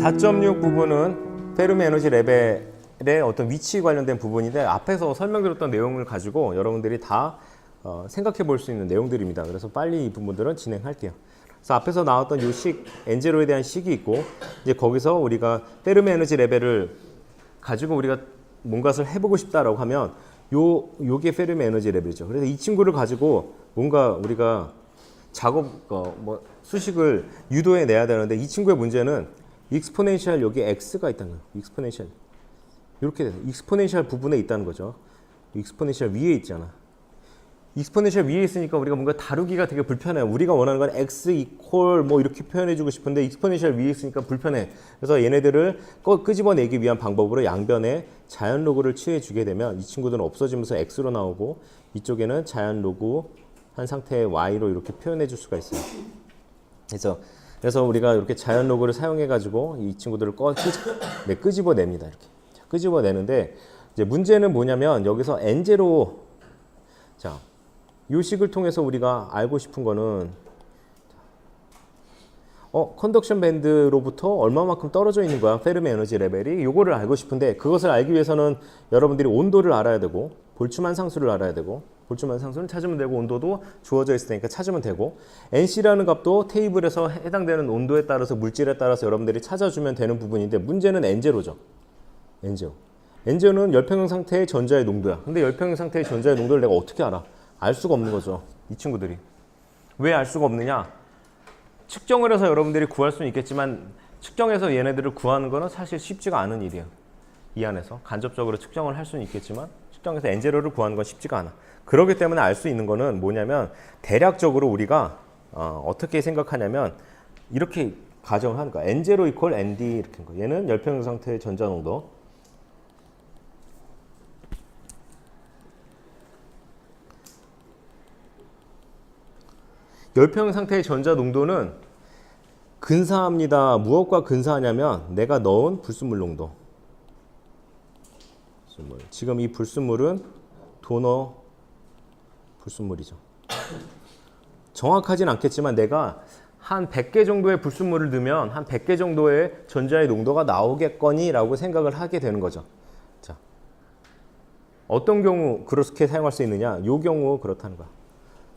4.6 부분은 페르미 에너지 레벨의 어떤 위치 관련된 부분인데 앞에서 설명드렸던 내용을 가지고 여러분들이 다 생각해 볼 수 있는 내용들입니다. 그래서 빨리 이 부분들은 진행할게요. 그래서 앞에서 나왔던 요 식, 엔제로에 대한 식이 있고 이제 거기서 우리가 페르미 에너지 레벨을 가지고 우리가 뭔가를 해보고 싶다라고 하면 요게 페르미 에너지 레벨이죠. 그래서 이 친구를 가지고 뭔가 우리가 작업 뭐 수식을 유도해 내야 되는데 이 친구의 문제는 익스포넨셜 여기 x가 있다는 거예요. 익스포넨셜 이렇게 돼서 익스포넨셜 부분에 있다는 거죠. 익스포넨셜 위에 있잖아. 익스포넨셜 위에 있으니까 우리가 뭔가 다루기가 되게 불편해요. 우리가 원하는 건 x 이퀄 뭐 이렇게 표현해주고 싶은데 익스포넨셜 위에 있으니까 불편해. 그래서 얘네들을 끄집어내기 위한 방법으로 양변에 자연 로그를 취해주게 되면 이 친구들은 없어지면서 x로 나오고 이쪽에는 자연 로그 한 상태의 y로 이렇게 표현해줄 수가 있어요. 그래서 우리가 이렇게 자연 로그를 사용해가지고 이 친구들을 끄집어냅니다. 이렇게 끄집어내는데 이제 문제는 뭐냐면 여기서 n0 자. 이 식을 통해서 우리가 알고 싶은 거는 컨덕션 밴드로부터 얼마만큼 떨어져 있는 거야 페르미 에너지 레벨이. 요거를 알고 싶은데 그것을 알기 위해서는 여러분들이 온도를 알아야 되고 볼츠만 상수를 알아야 되고 볼츠만 상수는 찾으면 되고 온도도 주어져 있을 테니까 찾으면 되고 NC라는 값도 테이블에서 해당되는 온도에 따라서 물질에 따라서 여러분들이 찾아주면 되는 부분인데 문제는 N0죠. N0는 열평형 상태의 전자의 농도야. 근데 열평형 상태의 전자의 농도를 내가 어떻게 알아? 알 수가 없는 거죠. 이 친구들이. 왜 알 수가 없느냐? 측정을 해서 여러분들이 구할 수는 있겠지만 측정해서 얘네들을 구하는 거는 사실 쉽지가 않은 일이에요. 이 안에서. 간접적으로 측정을 할 수는 있겠지만 측정해서 N0를 구하는 건 쉽지가 않아. 그렇기 때문에 알 수 있는 거는 뭐냐면 대략적으로 우리가 어떻게 생각하냐면 이렇게 가정을 하는 거야. N0 이퀄 ND 이렇게 한 거야. 얘는 열평형 상태의 전자 농도. 열평형 상태의 전자 농도는 근사합니다. 무엇과 근사하냐면 내가 넣은 불순물 농도. 지금 이 불순물은 도너 불순물이죠. 정확하진 않겠지만 내가 한 100개 정도의 불순물을 넣으면 한 100개 정도의 전자의 농도가 나오겠거니 라고 생각을 하게 되는 거죠. 자, 어떤 경우 그렇게 사용할 수 있느냐? 이 경우 그렇다는 거야.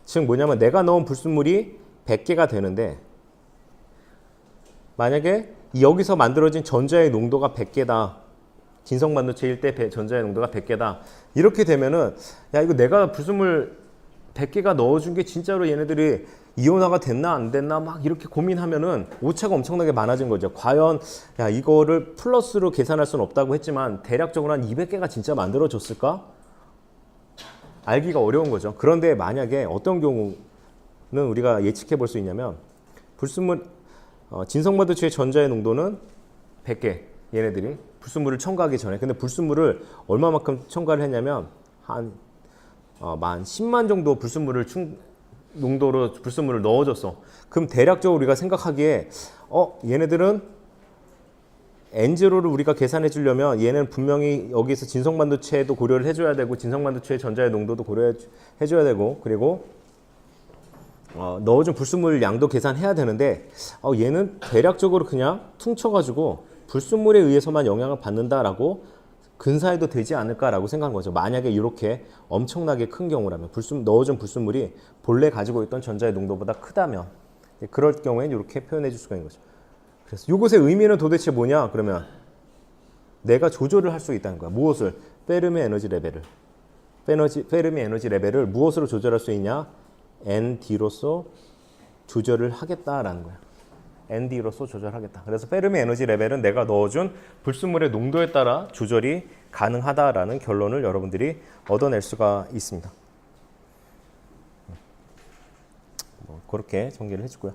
즉 뭐냐면 내가 넣은 불순물이 100개가 되는데 만약에 여기서 만들어진 전자의 농도가 100개다. 진성반도체일 때 전자의 농도가 100개다. 이렇게 되면은 야 이거 내가 불순물 100개가 넣어준 게 진짜로 얘네들이 이온화가 됐나 안 됐나 막 이렇게 고민하면은 오차가 엄청나게 많아진 거죠. 과연 야 이거를 플러스로 계산할 수는 없다고 했지만 대략적으로 한 200개가 진짜 만들어졌을까? 알기가 어려운 거죠. 그런데 만약에 어떤 경우는 우리가 예측해 볼 수 있냐면 불순물 진성반도체의 전자의 농도는 100개 얘네들이 불순물을 첨가하기 전에 근데 불순물을 얼마만큼 첨가를 했냐면 한 10만 정도 불순물을 농도로 불순물을 넣어줬어. 그럼 대략적으로 우리가 생각하기에 얘네들은 N0를 우리가 계산해 주려면 얘는 분명히 여기서 진성반도체도 고려를 해줘야 되고 진성반도체의 전자의 농도도 고려해 줘야 되고 그리고 넣어준 불순물 양도 계산해야 되는데 얘는 대략적으로 그냥 퉁쳐가지고 불순물에 의해서만 영향을 받는다라고 근사해도 되지 않을까라고 생각한 거죠. 만약에 이렇게 엄청나게 큰 경우라면 넣어준 불순물이 본래 가지고 있던 전자의 농도보다 크다면 그럴 경우에는 이렇게 표현해 줄 수가 있는 거죠. 그래서 이것의 의미는 도대체 뭐냐? 그러면 내가 조절을 할 수 있다는 거야. 무엇을? 페르미 에너지 레벨을. 페르미 에너지 레벨을 무엇으로 조절할 수 있냐? ND로서 조절을 하겠다라는 거야. ND로서 조절하겠다. 그래서 페르미 에너지 레벨은 내가 넣어준 불순물의 농도에 따라 조절이 가능하다라는 결론을 여러분들이 얻어낼 수가 있습니다. 그렇게 전개를 해주고요.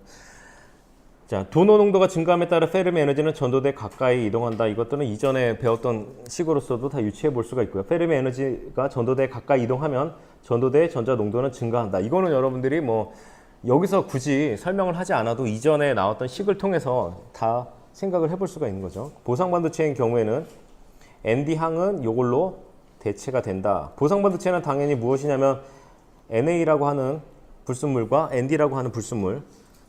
자, 도너 농도가 증가함에 따라 페르미 에너지는 전도대 가까이 이동한다. 이것들은 이전에 배웠던 식으로서도 다 유추해 볼 수가 있고요. 페르미 에너지가 전도대에 가까이 이동하면 전도대의 전자 농도는 증가한다. 이거는 여러분들이 뭐 여기서 굳이 설명을 하지 않아도 이전에 나왔던 식을 통해서 다 생각을 해볼 수가 있는 거죠. 보상반도체인 경우에는 ND항은 이걸로 대체가 된다. 보상반도체는 당연히 무엇이냐면 NA라고 하는 불순물과 ND라고 하는 불순물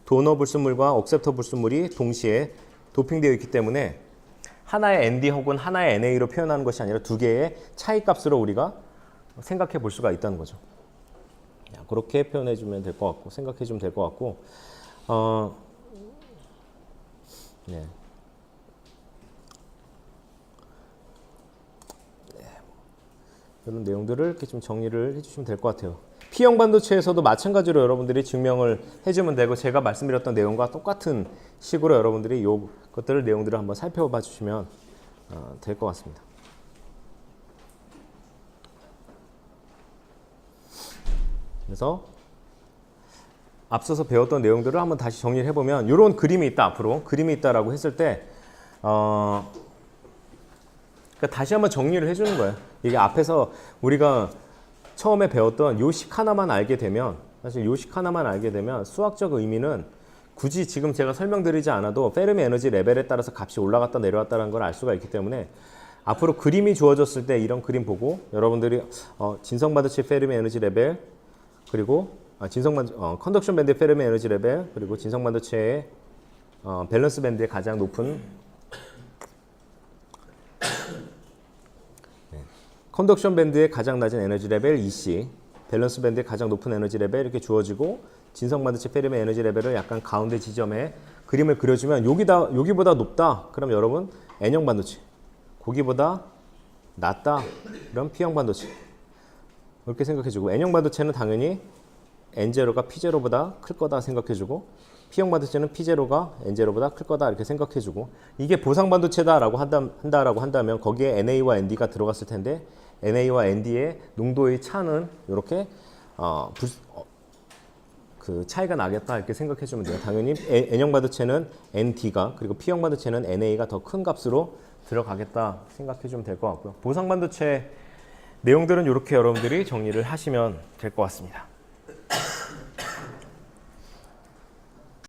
도너 불순물과 억셉터 불순물이 동시에 도핑되어 있기 때문에 하나의 ND 혹은 하나의 NA로 표현하는 것이 아니라 두 개의 차이 값으로 우리가 생각해 볼 수가 있다는 거죠. 그렇게 표현해 주면 될 것 같고, 생각해 주면 될 것 같고, 네. 이런 내용들을 이렇게 좀 정리를 해주시면 될 것 같아요. P형 반도체에서도 마찬가지로 여러분들이 증명을 해주면 되고, 제가 말씀드렸던 내용과 똑같은 식으로 여러분들이 요 것들을 내용들을 한번 살펴봐 주시면 될 것 같습니다. 그래서 앞서서 배웠던 내용들을 한번 다시 정리를 해보면 이런 그림이 있다. 앞으로 그림이 있다라고 했을 때 그러니까 다시 한번 정리를 해주는 거예요. 이게 앞에서 우리가 처음에 배웠던 요식 하나만 알게 되면, 사실 요식 하나만 알게 되면 수학적 의미는 굳이 지금 제가 설명드리지 않아도 페르미 에너지 레벨에 따라서 값이 올라갔다 내려왔다는 걸 알 수가 있기 때문에 앞으로 그림이 주어졌을 때 이런 그림 보고 여러분들이 진성 반도체 페르미 에너지 레벨, 그리고 컨덕션 밴드의 페르미 에너지 레벨, 그리고 진성 반도체의 밸런스 밴드의 가장 높은 컨덕션 밴드의 가장 낮은 에너지 레벨 EC, 밸런스 밴드의 가장 높은 에너지 레벨 이렇게 주어지고, 진성 반도체 페르미 에너지 레벨을 약간 가운데 지점에 그림을 그려주면 여기보다 높다. 그럼 여러분 N형 반도체, 거기보다 낮다. 그럼 P형 반도체. 그렇게 생각해주고, N형 반도체는 당연히 N0가 P0보다 클 거다 생각해주고, P형 반도체는 P0가 N0보다 클 거다 이렇게 생각해주고, 이게 보상 반도체다라고 한다면 거기에 NA와 ND가 들어갔을 텐데 NA와 ND의 농도의 차는 이렇게 그 차이가 나겠다 이렇게 생각해주면 돼요. 당연히 N형 반도체는 ND가, 그리고 P형 반도체는 NA가 더 큰 값으로 들어가겠다 생각해주면 될 것 같고요. 보상 반도체 내용들은 이렇게 여러분들이 정리를 하시면 될 것 같습니다.